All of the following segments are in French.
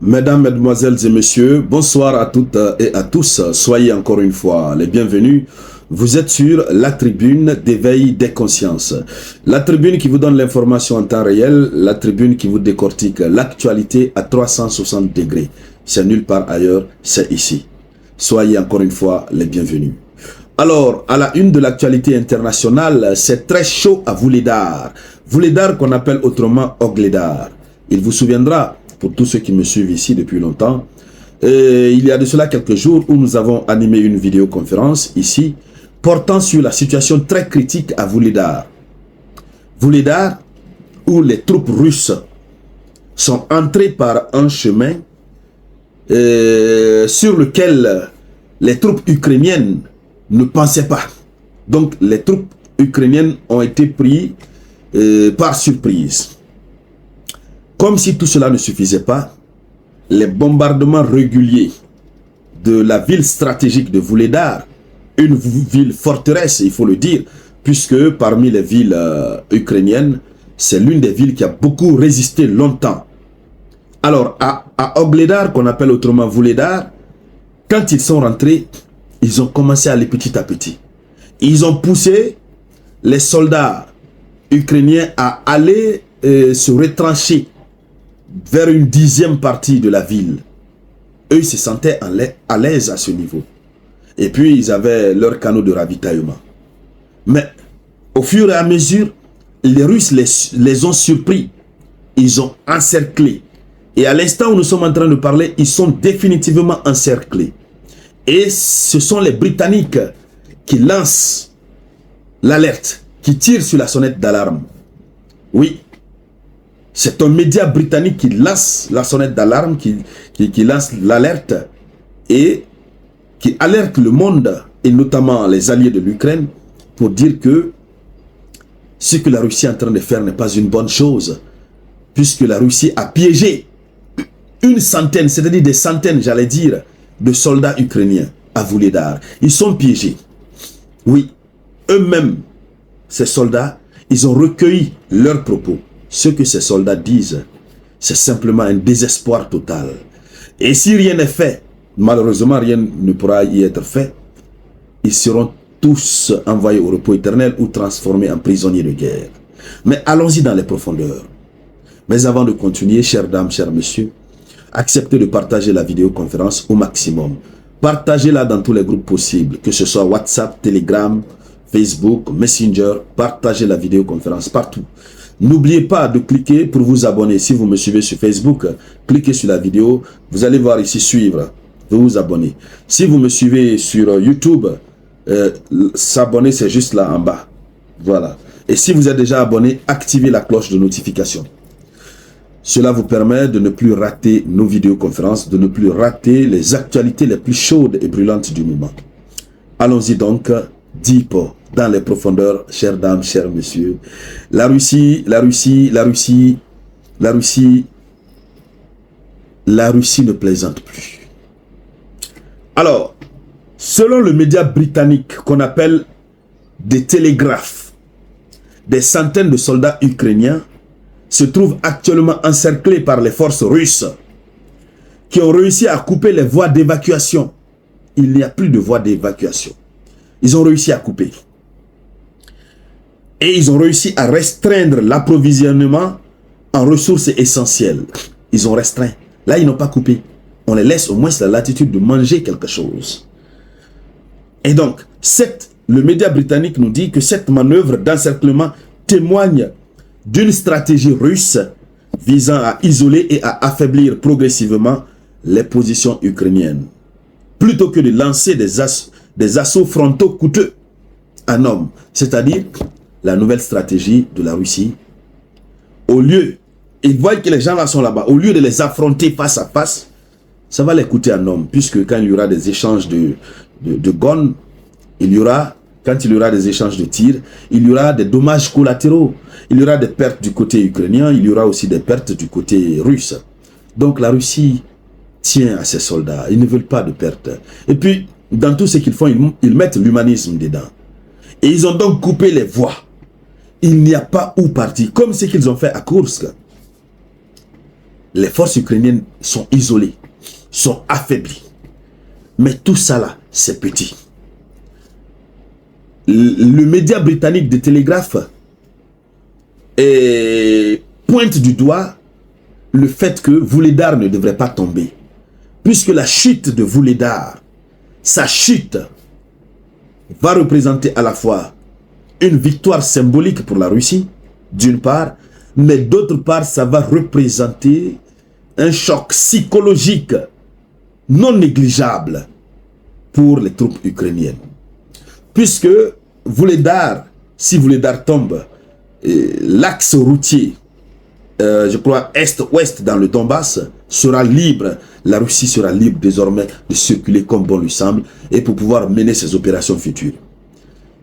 Mesdames, Mesdemoiselles et Messieurs, bonsoir à toutes et à tous. Soyez encore une fois les bienvenus. Vous êtes sur la tribune d'éveil des consciences. La tribune qui vous donne l'information en temps réel, la tribune qui vous décortique l'actualité à 360 degrés. C'est nulle part ailleurs, c'est ici. Soyez encore une fois les bienvenus. Alors, à la une de l'actualité internationale, c'est très chaud à Wuhledar. Wuhledar qu'on appelle autrement Ogledar. Il vous souviendra, pour tous ceux qui me suivent ici depuis longtemps, il y a de cela quelques jours où nous avons animé une vidéoconférence ici, portant sur la situation très critique à Wuhledar. Wuhledar, où les troupes russes sont entrées par un chemin sur lequel les troupes ukrainiennes ne pensaient pas. Donc les troupes ukrainiennes ont été prises par surprise. Comme si tout cela ne suffisait pas, les bombardements réguliers de la ville stratégique de Wuhledar, une ville forteresse, il faut le dire, puisque parmi les villes ukrainiennes, c'est l'une des villes qui a beaucoup résisté longtemps. Alors, à Ogledar, qu'on appelle autrement Wuhledar, quand ils sont rentrés, ils ont commencé à aller petit à petit. Ils ont poussé les soldats ukrainiens à aller se retrancher vers une 10e partie de la ville. Eux, ils se sentaient à l'aise à ce niveau. Et puis, ils avaient leurs canaux de ravitaillement. Mais, au fur et à mesure, les Russes les ont surpris. Ils ont encerclés. Et à l'instant où nous sommes en train de parler, ils sont définitivement encerclés. Et ce sont les Britanniques qui lancent l'alerte, qui tirent sur la sonnette d'alarme. Oui. C'est un média britannique qui lance la sonnette d'alarme, qui lance l'alerte et qui alerte le monde, et notamment les alliés de l'Ukraine, pour dire que ce que la Russie est en train de faire n'est pas une bonne chose, puisque la Russie a piégé une centaine, c'est-à-dire des centaines, j'allais dire, de soldats ukrainiens à Wuhledar. Ils sont piégés. Oui, eux-mêmes, ces soldats, ils ont recueilli leurs propos. Ce que ces soldats disent, c'est simplement un désespoir total. Et si rien n'est fait, malheureusement rien ne pourra y être fait, ils seront tous envoyés au repos éternel ou transformés en prisonniers de guerre. Mais allons-y dans les profondeurs. Mais avant de continuer, chères dames, chers messieurs, acceptez de partager la vidéoconférence au maximum. Partagez-la dans tous les groupes possibles, que ce soit WhatsApp, Telegram, Facebook, Messenger. Partagez la vidéoconférence partout. N'oubliez pas de cliquer pour vous abonner. Si vous me suivez sur Facebook, cliquez sur la vidéo. Vous allez voir ici suivre. Vous abonner. Si vous me suivez sur YouTube, s'abonner c'est juste là en bas. Voilà. Et si vous êtes déjà abonné, activez la cloche de notification. Cela vous permet de ne plus rater nos vidéoconférences, de ne plus rater les actualités les plus chaudes et brûlantes du moment. Allons-y donc, deep dans les profondeurs, chères dames, chers messieurs. La Russie ne plaisante plus. Alors, selon le média britannique qu'on appelle des télégraphes, des centaines de soldats ukrainiens se trouvent actuellement encerclés par les forces russes qui ont réussi à couper les voies d'évacuation. Il n'y a plus de voies d'évacuation. Ils ont réussi à couper. Et ils ont réussi à restreindre l'approvisionnement en ressources essentielles. Ils ont restreint. Là, ils n'ont pas coupé. On les laisse au moins la latitude de manger quelque chose. Et donc, le média britannique nous dit que cette manœuvre d'encerclement témoigne d'une stratégie russe visant à isoler et à affaiblir progressivement les positions ukrainiennes. Plutôt que de lancer des assauts frontaux coûteux en hommes, c'est-à-dire la nouvelle stratégie de la Russie. Au lieu, ils voient que les gens là sont là-bas, au lieu de les affronter face à face, ça va les coûter en hommes, puisque quand il y aura des échanges de guns, quand il y aura des échanges de tirs, il y aura des dommages collatéraux, il y aura des pertes du côté ukrainien, il y aura aussi des pertes du côté russe. Donc la Russie tient à ses soldats, ils ne veulent pas de pertes. Et puis, dans tout ce qu'ils font, ils mettent l'humanisme dedans. Et ils ont donc coupé les voies. Il n'y a pas où partir, comme ce qu'ils ont fait à Kursk. les forces ukrainiennes sont isolées, sont affaiblies. Mais tout ça là, c'est petit. Le média britannique de Télégraphe pointe du doigt le fait que Vuhledar ne devrait pas tomber. Puisque la chute de Vuhledar, sa chute, va représenter à la fois une victoire symbolique pour la Russie, d'une part, mais d'autre part, ça va représenter un choc psychologique non négligeable pour les troupes ukrainiennes. Puisque Vuhledar, si Vuhledar tombe, l'axe routier, je crois est-ouest dans le Donbass, sera libre. La Russie sera libre désormais de circuler comme bon lui semble et pour pouvoir mener ses opérations futures.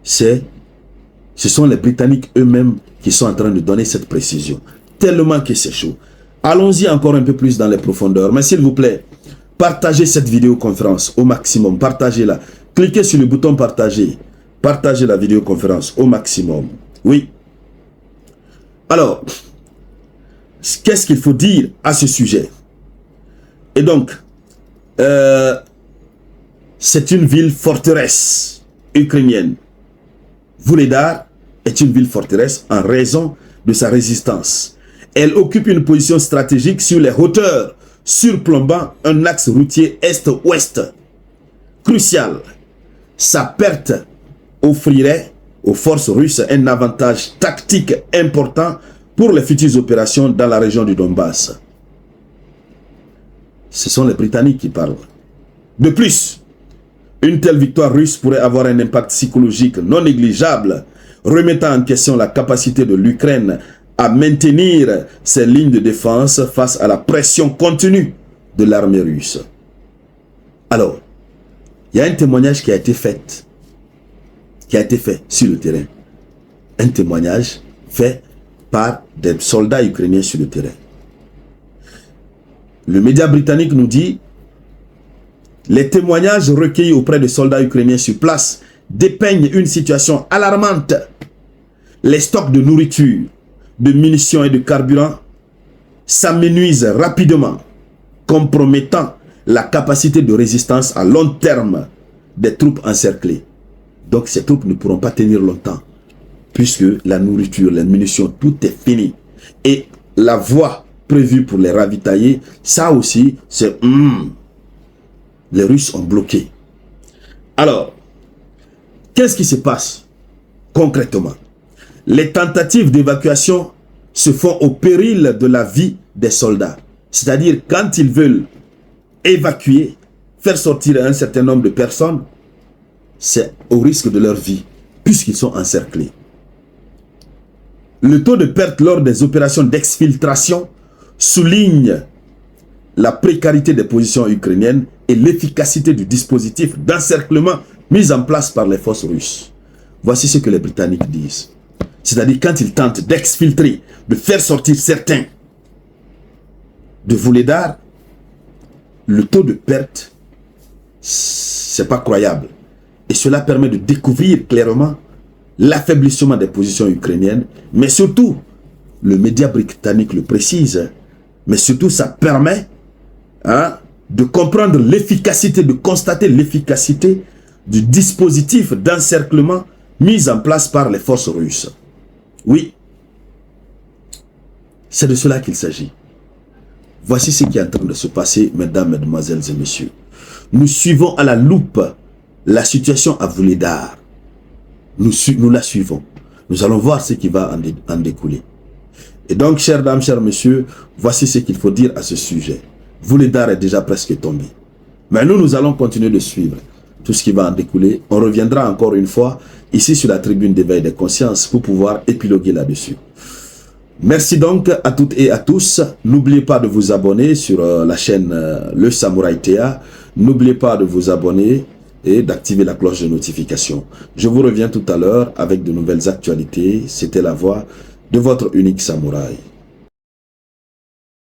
Ce sont les Britanniques eux-mêmes qui sont en train de donner cette précision. Tellement que c'est chaud. Allons-y encore un peu plus dans les profondeurs. Mais s'il vous plaît, partagez cette vidéoconférence au maximum. Partagez-la. Cliquez sur le bouton partager. Partagez la vidéoconférence au maximum. Oui. Alors, qu'est-ce qu'il faut dire à ce sujet? Et donc, c'est une ville forteresse ukrainienne. Vuhledar est une ville forteresse en raison de sa résistance. Elle occupe une position stratégique sur les hauteurs, surplombant un axe routier est-ouest. Crucial. Sa perte offrirait aux forces russes un avantage tactique important pour les futures opérations dans la région du Donbass. Ce sont les Britanniques qui parlent. De plus, une telle victoire russe pourrait avoir un impact psychologique non négligeable, remettant en question la capacité de l'Ukraine à maintenir ses lignes de défense face à la pression continue de l'armée russe. Alors, il y a un témoignage qui a été fait sur le terrain. Un témoignage fait par des soldats ukrainiens sur le terrain. Le média britannique nous dit les témoignages recueillis auprès de soldats ukrainiens sur place dépeignent une situation alarmante. Les stocks de nourriture, de munitions et de carburant s'amenuisent rapidement, compromettant la capacité de résistance à long terme des troupes encerclées. Donc ces troupes ne pourront pas tenir longtemps, puisque la nourriture, les munitions, tout est fini. Et la voie prévue pour les ravitailler, ça aussi, c'est... Les Russes ont bloqué. Alors, qu'est-ce qui se passe concrètement? Les tentatives d'évacuation se font au péril de la vie des soldats. C'est-à-dire, quand ils veulent évacuer, faire sortir un certain nombre de personnes, c'est au risque de leur vie, puisqu'ils sont encerclés. Le taux de perte lors des opérations d'exfiltration souligne la précarité des positions ukrainiennes et l'efficacité du dispositif d'encerclement mis en place par les forces russes. Voici ce que les Britanniques disent. C'est-à-dire quand ils tentent d'exfiltrer, de faire sortir certains de Vuhledar, le taux de perte, c'est pas croyable. Et cela permet de découvrir clairement l'affaiblissement des positions ukrainiennes, mais surtout, le média britannique le précise, mais surtout ça permet de comprendre l'efficacité, de constater l'efficacité du dispositif d'encerclement mis en place par les forces russes. Oui, c'est de cela qu'il s'agit. Voici ce qui est en train de se passer, mesdames, mesdemoiselles et messieurs. Nous suivons à la loupe la situation à Vuhledar. Nous la suivons. Nous allons voir ce qui va en découler. Et donc, chères dames, chers messieurs, voici ce qu'il faut dire à ce sujet. Vuhledar est déjà presque tombé. Mais nous allons continuer de suivre tout ce qui va en découler. On reviendra encore une fois ici sur la tribune d'éveil des consciences pour pouvoir épiloguer là-dessus. Merci donc à toutes et à tous. N'oubliez pas de vous abonner sur la chaîne Le Samouraï Théa. N'oubliez pas de vous abonner et d'activer la cloche de notification. Je vous reviens tout à l'heure avec de nouvelles actualités. C'était la voix de votre unique samouraï.